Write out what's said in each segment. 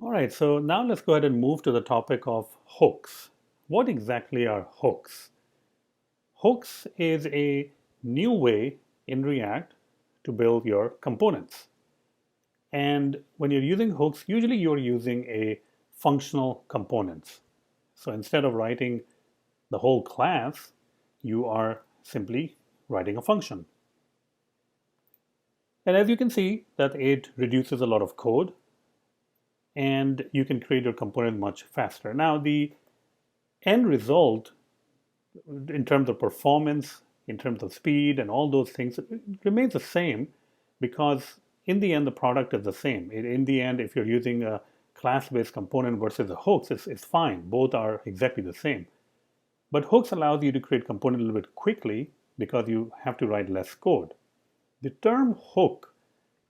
All right, so now let's go ahead and move to the topic of hooks. What exactly are hooks? Hooks is a new way in React to build your components. And when you're using hooks, usually you're using a functional components. So instead of writing the whole class, you are simply writing a function. And as you can see, that it reduces a lot of code and you can create your component much faster. Now, the end result in terms of performance, in terms of speed, and all those things, it remains the same because in the end, the product is the same. In the end, if you're using a class-based component versus a hooks, it's fine. Both are exactly the same. But hooks allows you to create component a little bit quickly because you have to write less code. The term hook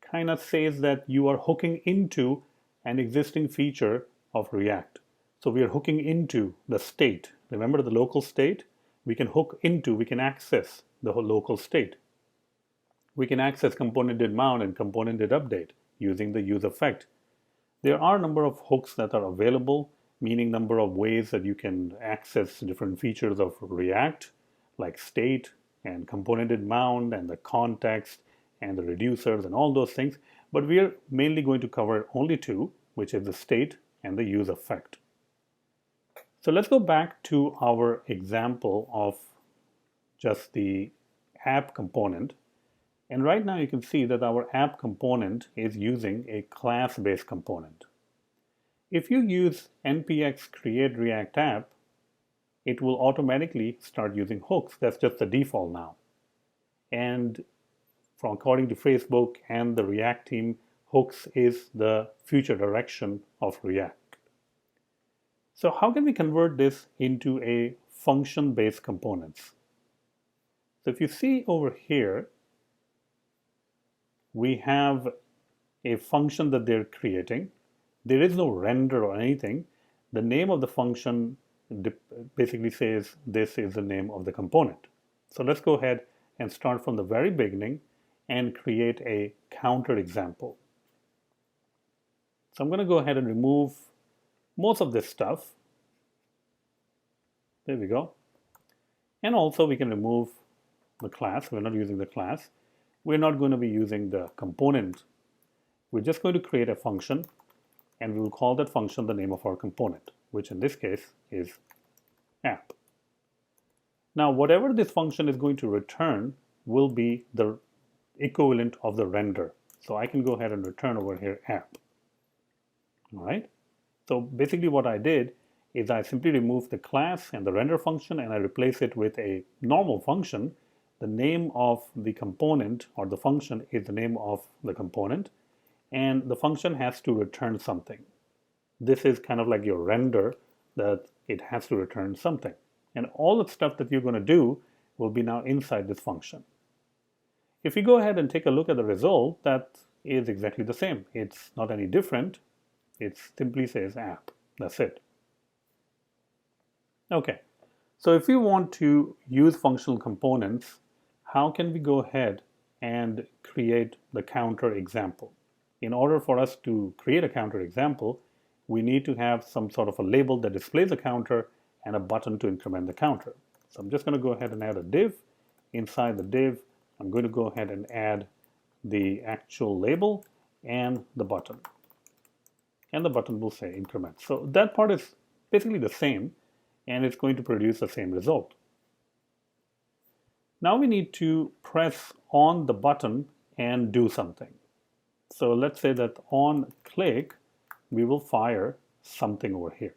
kind of says that you are hooking into an existing feature of React. So we are hooking into the state. Remember the local state? We can hook into, we can access the whole local state. We can access component did mount and component did update using the use effect. There are a number of hooks that are available, meaning number of ways that you can access different features of React, like state and component did mount and the context and the reducers and all those things. But we are mainly going to cover only two, which is the state and the use effect. So let's go back to our example of just the app component. And right now you can see that our app component is using a class-based component. If you use npx create react app, it will automatically start using hooks. That's just the default now. And from according to Facebook and the React team, hooks is the future direction of React. So how can we convert this into a function-based components? So if you see over here, we have a function that they're creating. There is no render or anything. The name of the function basically says this is the name of the component. So let's go ahead and start from the very beginning and create a counter example. So I'm going to go ahead and remove most of this stuff. There we go. And also we can remove the class. We're not using the class. We're not going to be using the component. We're just going to create a function and we will call that function the name of our component, which in this case is app. Now, whatever this function is going to return will be the equivalent of the render. So I can go ahead and return over here app. All right. So basically what I did is I simply removed the class and the render function and I replace it with a normal function. The name of the component or the function is the name of the component and the function has to return something. This is kind of like your render that it has to return something. And all the stuff that you're going to do will be now inside this function. If we go ahead and take a look at the result, that is exactly the same. It's not any different. It simply says app. That's it. Okay, so if we want to use functional components, how can we go ahead and create the counter example? In order for us to create a counter example, we need to have some sort of a label that displays a counter and a button to increment the counter. So I'm just going to go ahead and add a div. Inside the div, I'm going to go ahead and add the actual label and the button. And the button will say increment. So that part is basically the same, and it's going to produce the same result. Now we need to press on the button and do something. So let's say that on click, we will fire something over here.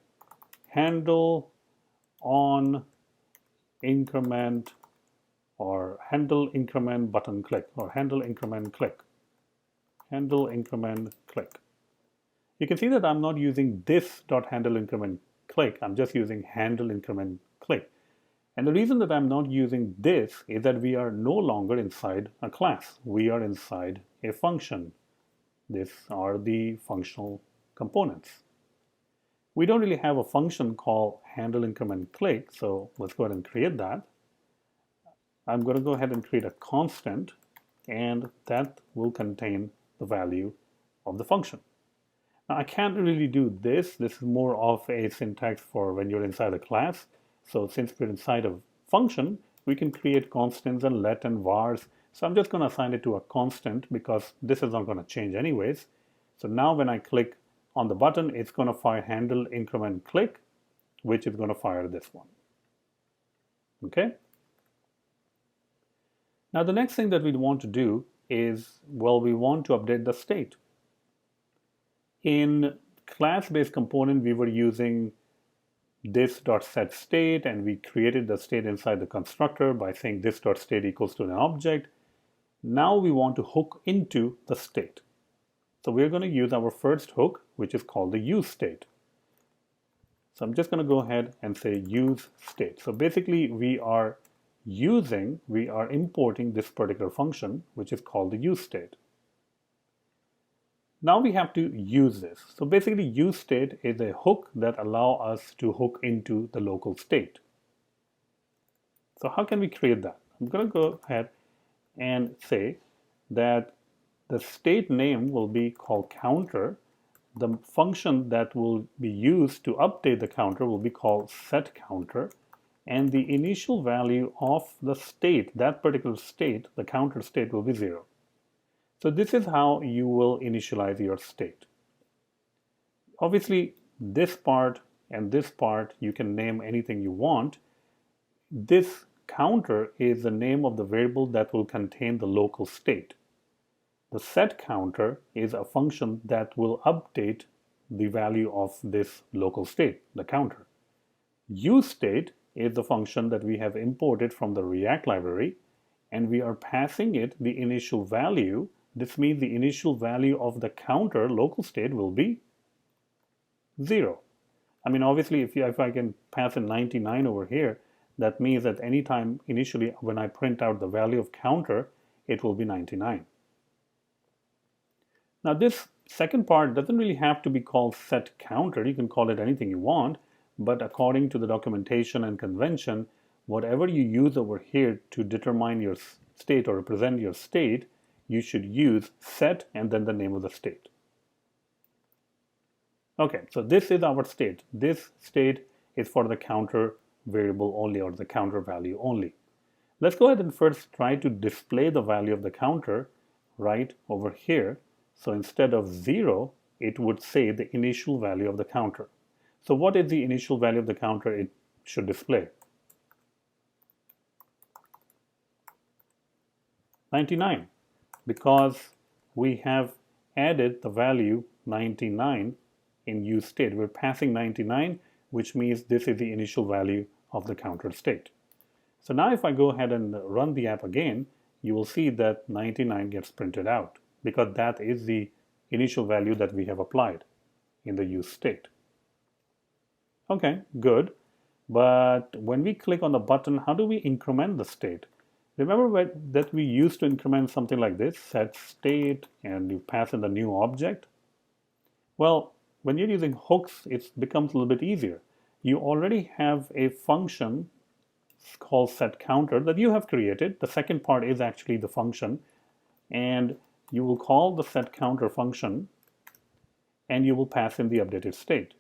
Handle on increment or handle increment button click or handle increment click. Handle increment click. You can see that I'm not using this.handle increment click. I'm just using handle increment click. And the reason that I'm not using this is that we are no longer inside a class. We are inside a function. These are the functional components. We don't really have a function called handle increment click, so let's go ahead and create that. I'm going to go ahead and create a constant, and that will contain the value of the function. Now, I can't really do this. This is more of a syntax for when you're inside a class. So since we're inside a function, we can create constants and let and vars. So I'm just going to assign it to a constant because this is not going to change anyways. So now when I click on the button, it's going to fire handle increment click, which is going to fire this one. Okay. Now the next thing that we want to do is, well, we want to update the state. In class-based component, we were using this.setState, and we created the state inside the constructor by saying this.state equals to an object. Now we want to hook into the state. So we're going to use our first hook, which is called the useState. So I'm just going to go ahead and say useState. So basically we are importing this particular function, which is called the useState. Now we have to use this. So basically useState is a hook that allows us to hook into the local state. So how can we create that? I'm going to go ahead and say that the state name will be called counter. The function that will be used to update the counter will be called setCounter. And the initial value of the state, that particular state, the counter state, will be 0. So this is how you will initialize your state. Obviously, this part and this part, you can name anything you want. This counter is the name of the variable that will contain the local state. The setCounter is a function that will update the value of this local state, the counter. useState is the function that we have imported from the React library, and we are passing it the initial value. This means the initial value of the counter local state will be 0. I mean, obviously, if I can pass in 99 over here, that means that anytime initially when I print out the value of counter, it will be 99. Now this second part doesn't really have to be called setCounter. You can call it anything you want, but according to the documentation and convention, whatever you use over here to determine your state or represent your state, you should use set and then the name of the state. Okay, so this is our state. This state is for the counter variable only, or the counter value only. Let's go ahead and first try to display the value of the counter right over here. So instead of 0, it would say the initial value of the counter. So what is the initial value of the counter it should display? 99, because we have added the value 99 in useState. We're passing 99, which means this is the initial value of the counter state. So now if I go ahead and run the app again, you will see that 99 gets printed out, because that is the initial value that we have applied in the useState. Okay, good. But when we click on the button, how do we increment the state? Remember that we used to increment something like this, set state, and you pass in the new object? Well, when you're using hooks, it becomes a little bit easier. You already have a function called setCounter that you have created. The second part is actually the function, and you will call the setCounter function, and you will pass in the updated state.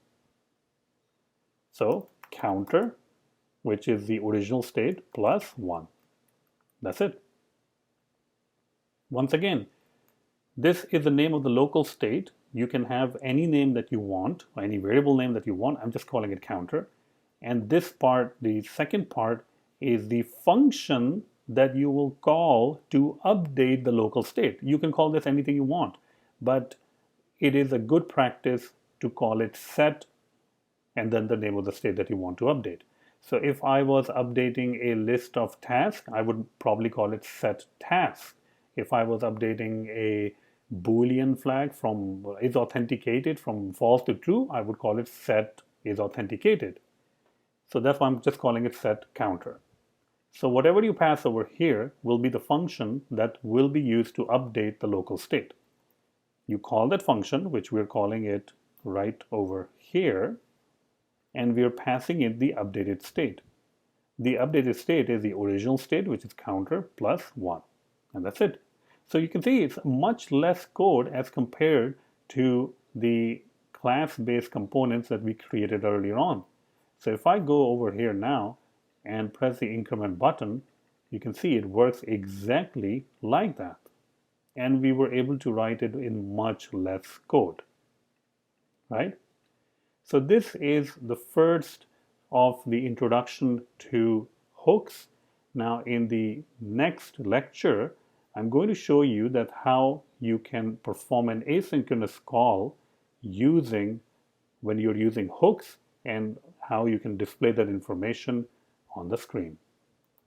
So counter, which is the original state, plus 1. That's it. Once again, this is the name of the local state. You can have any name that you want, or any variable name that you want. I'm just calling it counter. And this part, the second part, is the function that you will call to update the local state. You can call this anything you want, but it is a good practice to call it set and then the name of the state that you want to update. So if I was updating a list of tasks, I would probably call it set task. If I was updating a Boolean flag from is authenticated from false to true, I would call it set is authenticated. So that's why I'm just calling it setCounter. So whatever you pass over here will be the function that will be used to update the local state. You call that function, which we're calling it right over here, and we're passing it the updated state. The updated state is the original state, which is counter plus 1. And that's it. So you can see it's much less code as compared to the class-based components that we created earlier on. So if I go over here now and press the increment button, you can see it works exactly like that. And we were able to write it in much less code, right? So this is the first of the introduction to hooks. Now in the next lecture, I'm going to show you that how you can perform an asynchronous call when you're using hooks, and how you can display that information on the screen.